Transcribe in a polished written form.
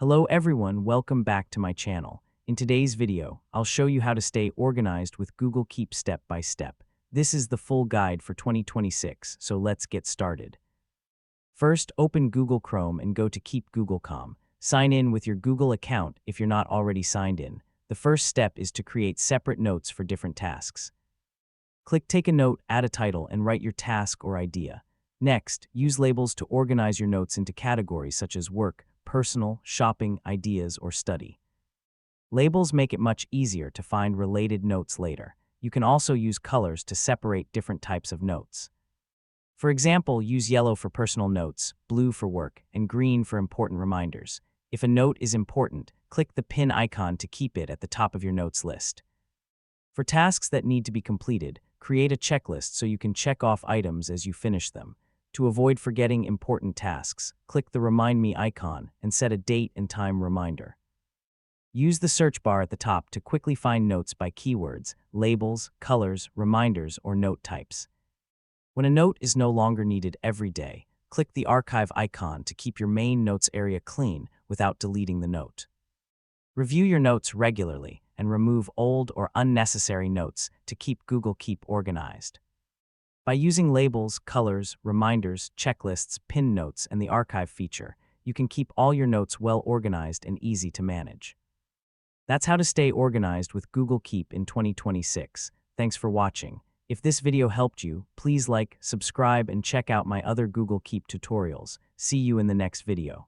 Hello everyone, welcome back to my channel. In today's video, I'll show you how to stay organized with Google Keep step by step. This is the full guide for 2026, so let's get started. First, open Google Chrome and go to Keep Google.com. Sign in with your Google account if you're not already signed in. The first step is to create separate notes for different tasks. Click Take a Note, add a title, and write your task or idea. Next, use labels to organize your notes into categories such as work, personal, shopping, ideas, or study. Labels make it much easier to find related notes later. You can also use colors to separate different types of notes. For example, use yellow for personal notes, blue for work, and green for important reminders. If a note is important, click the pin icon to keep it at the top of your notes list. For tasks that need to be completed, create a checklist so you can check off items as you finish them. To avoid forgetting important tasks, click the Remind Me icon and set a date and time reminder. Use the search bar at the top to quickly find notes by keywords, labels, colors, reminders, or note types. When a note is no longer needed every day, click the Archive icon to keep your main notes area clean without deleting the note. Review your notes regularly and remove old or unnecessary notes to keep Google Keep organized. By using labels, colors, reminders, checklists, pin notes, and the archive feature, you can keep all your notes well organized and easy to manage. That's how to stay organized with Google Keep in 2026. Thanks for watching. If this video helped you, please like, subscribe, and check out my other Google Keep tutorials. See you in the next video.